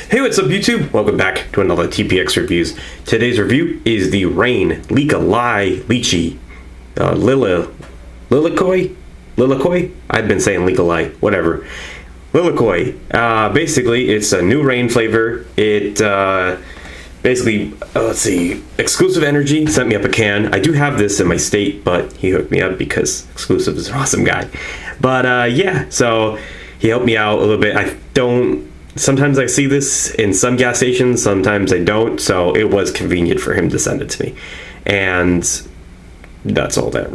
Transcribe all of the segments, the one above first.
Hey, what's up YouTube? Welcome back to another TPX reviews. Today's review is the Rain Lilikoi Lychee. Lilikoi? I've been saying Lilikoi, whatever. Lilikoi. Basically, it's a new rain flavor. It, let's see, Exclusive Energy sent me up a can. I do have this in my state, but he hooked me up because Exclusive is an awesome guy. But, yeah, so he helped me out a little bit. Sometimes I see this in some gas stations, sometimes I don't, so it was convenient for him to send it to me. And that's all that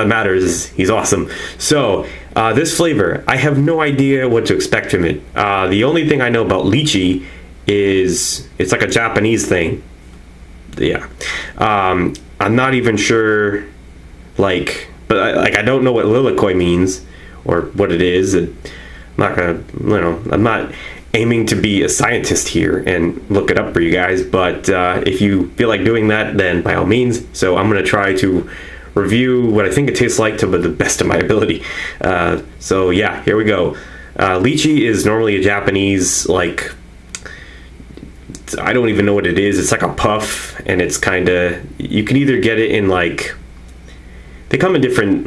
matters is he's awesome. So, this flavor, I have no idea what to expect from it. The only thing I know about lychee is it's like a Japanese thing. Yeah. I'm not even sure, but I don't know what Lilikoi means or what it is. I'm not aiming to be a scientist here and look it up for you guys, but if you feel like doing that, then by all means. So I'm going to try to review what I think it tastes like to the best of my ability. So yeah, here we go. Lychee is normally a Japanese, I don't even know what it is. It's like a puff, and it's kind of, you can either get it in they come in different,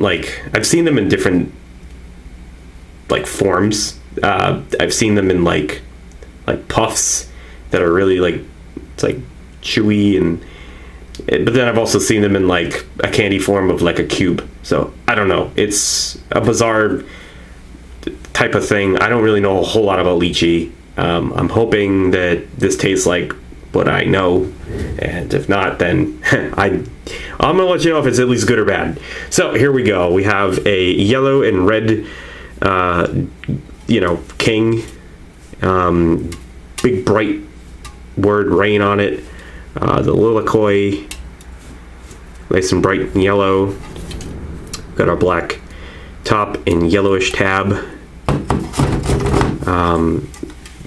I've seen them in different forms. I've seen them in like puffs that are really it's chewy, but then I've also seen them in a candy form of a cube. So I don't know, it's a bizarre type of thing. I don't really know a whole lot about lychee. I'm hoping that this tastes like what I know, and if not, then I'm gonna let you know if it's at least good or bad. So here we go. We have a yellow and red king, big bright word rain on it. The Lilikoi, nice and bright and yellow. Got our black top and yellowish tab.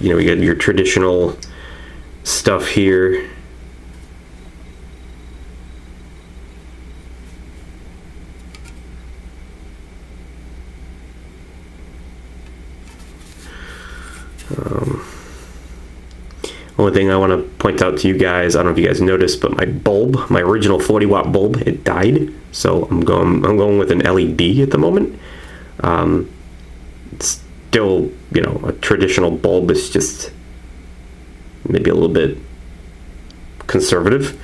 We got your traditional stuff here. Only thing I want to point out to you guys, I don't know if you guys noticed, but my bulb, my original 40-watt bulb, it died. So I'm going with an LED at the moment. It's still, a traditional bulb. It's just maybe a little bit conservative.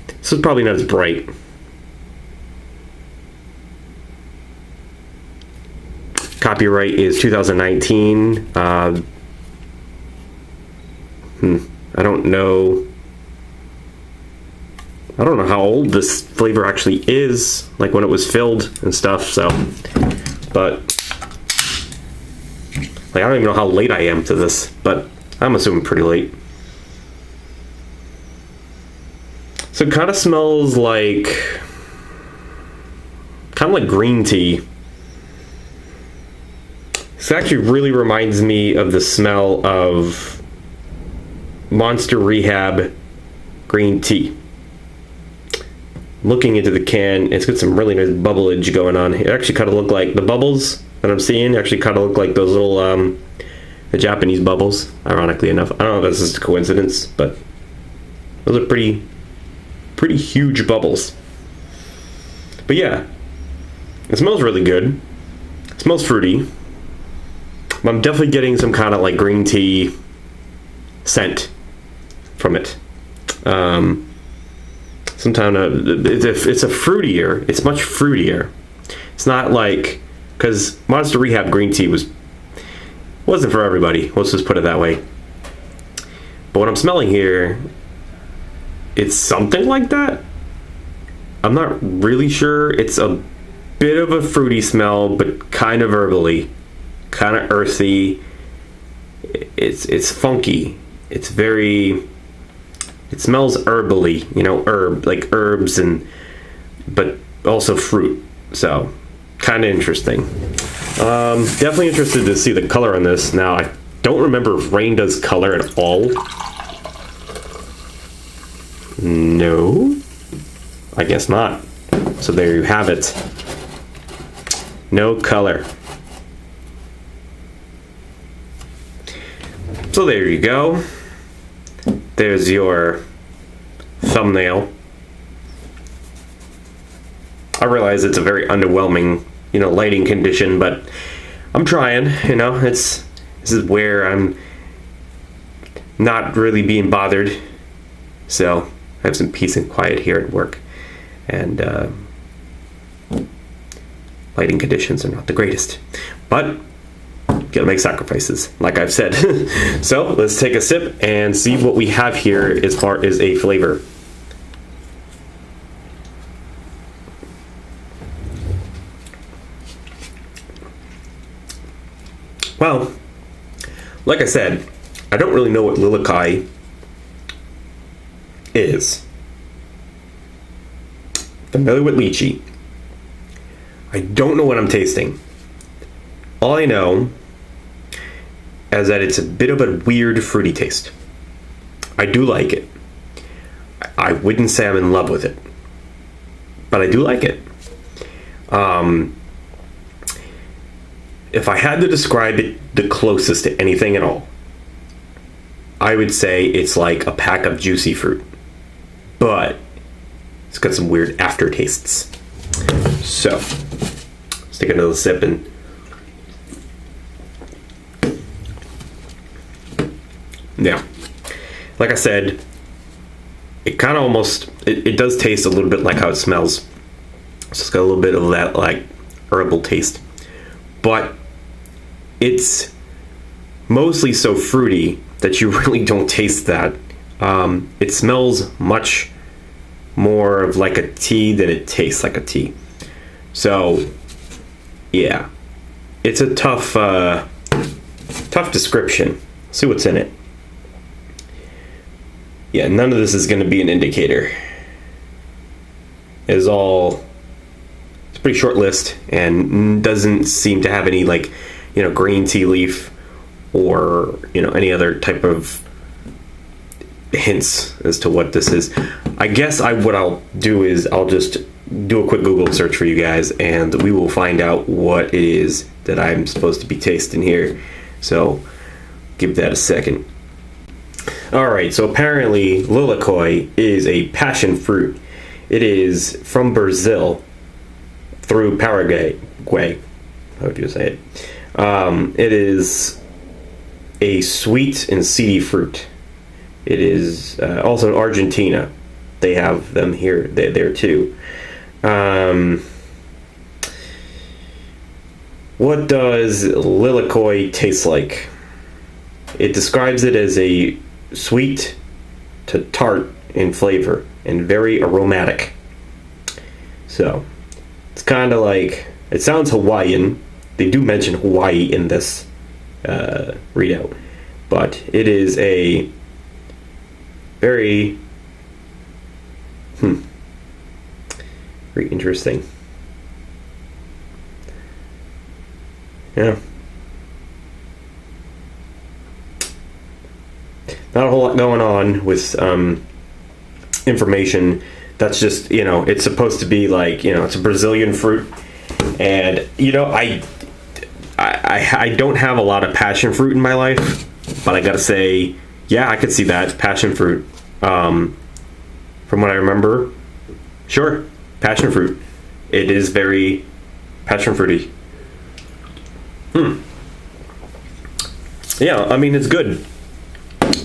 This is probably not as bright. Copyright is 2019. I don't know how old this flavor actually is, when it was filled and stuff, so, but, I don't even know how late I am to this, but I'm assuming pretty late. So it kind of smells like green tea. This actually really reminds me of the smell of Monster Rehab green tea. Looking into the can, it's got some really nice bubblage going on. It actually kind of look like the bubbles that I'm seeing actually kind of look like those little the Japanese bubbles, ironically enough. I don't know if that's just a coincidence, but those are pretty huge bubbles. But yeah, it smells really good. It smells fruity. I'm definitely getting some kind of green tea scent from it. It's a fruitier. It's much fruitier. It's not because Monster Rehab green tea wasn't for everybody. Let's just put it that way. But what I'm smelling here, it's something like that. I'm not really sure. It's a bit of a fruity smell, but kind of herbally. Kind of earthy. It's funky. It smells herbally, herbs but also fruit. So kind of interesting. Definitely interested to see the color on this. Now I don't remember if Rain does color at all. No, I guess not. So there you have it. No color. So there you go. There's your thumbnail. I realize it's a very underwhelming, lighting condition, but I'm trying, this is where I'm not really being bothered. So I have some peace and quiet here at work. And lighting conditions are not the greatest. But gotta make sacrifices, like I've said. So let's take a sip and see what we have here as far as a flavor. Well, like I said, I don't really know what Lilikoi is. Familiar with Lychee. I don't know what I'm tasting. All I know is that it's a bit of a weird fruity taste. I do like it. I wouldn't say I'm in love with it, but I do like it. If I had to describe it the closest to anything at all, I would say it's like a pack of juicy fruit, but it's got some weird aftertastes. So let's take another sip and yeah, like I said, it kind of almost it does taste a little bit like how it smells. So it's got a little bit of that like herbal taste, but it's mostly so fruity that you really don't taste that. It smells much more of like a tea than it tastes like a tea. So yeah, it's a tough description. Let's see what's in it. Yeah, none of this is going to be an indicator. It's a pretty short list and doesn't seem to have any like, green tea leaf or, any other type of hints as to what this is. I guess what I'll do is I'll just do a quick Google search for you guys and we will find out what it is that I'm supposed to be tasting here. So give that a second. Alright, so apparently Lilikoi is a passion fruit. It is from Brazil through Paraguay. How would you say it? It is a sweet and seedy fruit. It is also in Argentina. They have them here, there too. What does Lilikoi taste like? It describes it as a sweet to tart in flavor and very aromatic. So it's kind of like, it sounds Hawaiian. They do mention Hawaii in this readout, but it is a very very interesting. Yeah, not a whole lot going on with information. That's just, it's supposed to be like, it's a Brazilian fruit, and I don't have a lot of passion fruit in my life, but I gotta say, yeah, I could see that passion fruit. From what I remember, sure, passion fruit. It is very passion fruity. Yeah, I mean, it's good.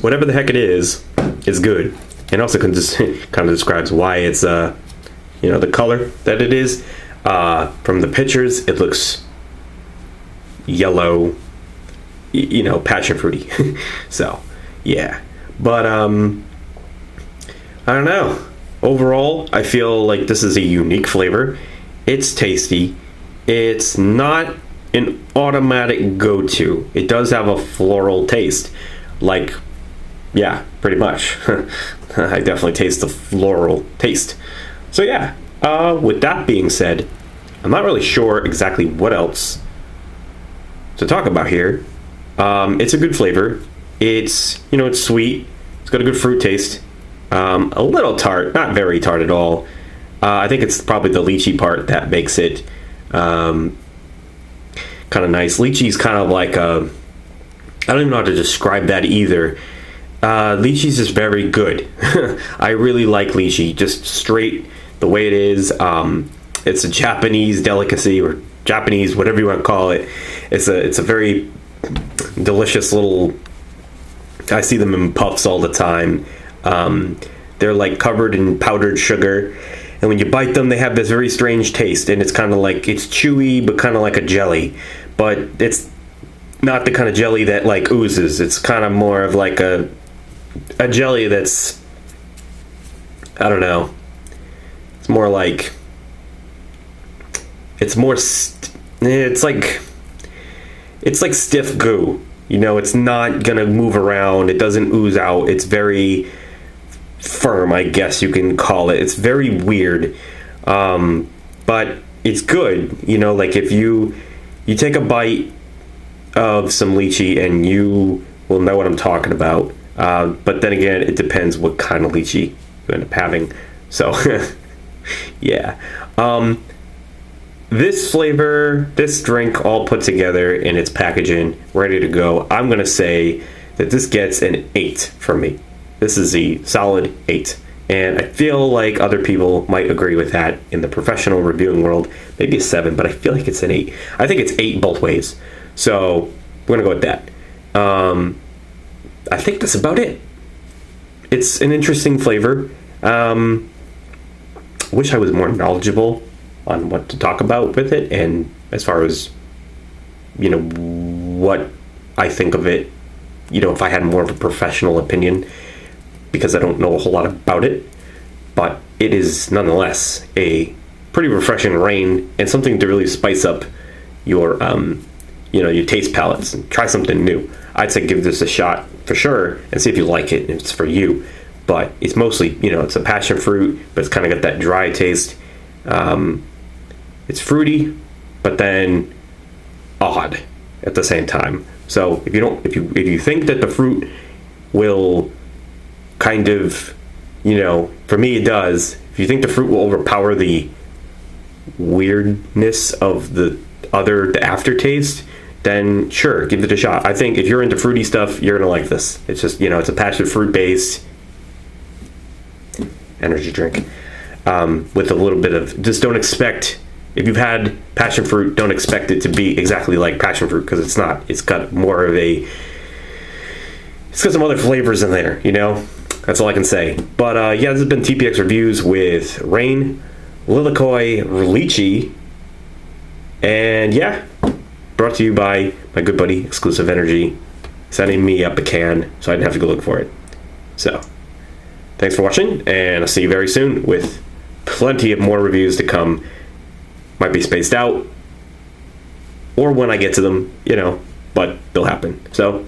Whatever the heck it is good. And also kind of describes why it's the color that it is. From the pictures, it looks yellow, passion fruity. So yeah, but I don't know. Overall, I feel like this is a unique flavor. It's tasty. It's not an automatic go-to. It does have a floral taste, like, yeah, pretty much. I definitely taste the floral taste. So yeah, with that being said, I'm not really sure exactly what else to talk about here. It's a good flavor. It's, it's sweet. It's got a good fruit taste. A little tart, not very tart at all. I think it's probably the lychee part that makes it kind of nice. Lychee is kind of like a, I don't even know how to describe that either. Lychee's just very good. I really like lychee, just straight the way it is. It's a Japanese delicacy, or Japanese, whatever you want to call it. It's a very delicious little. I see them in puffs all the time. They're like covered in powdered sugar, and when you bite them, they have this very strange taste, and it's kind of like, it's chewy but kind of like a jelly, but it's not the kind of jelly that like oozes. It's kind of more of like a jelly that's, I don't know. It's more like, it's like stiff goo. You know, it's not gonna move around. It doesn't ooze out. It's very firm, I guess you can call it. It's very weird, but it's good. You know, like if you take a bite of some lychee, and you will know what I'm talking about. But then again, it depends what kind of lychee you end up having. So, yeah. This flavor, this drink all put together in its packaging, ready to go, I'm going to say that this gets an 8 from me. This is a solid 8. And I feel like other people might agree with that in the professional reviewing world. Maybe a 7, but I feel like it's an 8. I think it's 8 both ways. So we're going to go with that. I think that's about it. It's an interesting flavor. Wish I was more knowledgeable on what to talk about with it, and as far as, you know, what I think of it, you know, if I had more of a professional opinion, because I don't know a whole lot about it. But it is nonetheless a pretty refreshing rain, and something to really spice up your you know, your taste palates and try something new. I'd say give this a shot for sure and see if you like it, if it's for you. But it's mostly, you know, it's a passion fruit, but it's kind of got that dry taste. It's fruity, but then odd at the same time. So if you think that the fruit will kind of, you know, for me it does. If you think the fruit will overpower the weirdness of the aftertaste, then sure, give it a shot. I think if you're into fruity stuff, you're gonna like this. It's just, you know, it's a passion fruit based energy drink with a little bit of, just don't expect, if you've had passion fruit, don't expect it to be exactly like passion fruit, because it's not. It's got more of a, it's got some other flavors in there, you know. That's all I can say. But yeah, this has been TPX Reviews with Rain, Lilikoi, Lychee, and yeah, brought to you by my good buddy Exclusive Energy, sending me up a can so I didn't have to go look for it. So thanks for watching, and I'll see you very soon with plenty of more reviews to come. Might be spaced out, or when I get to them, you know, but they'll happen. So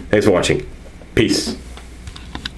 thanks for watching. Peace.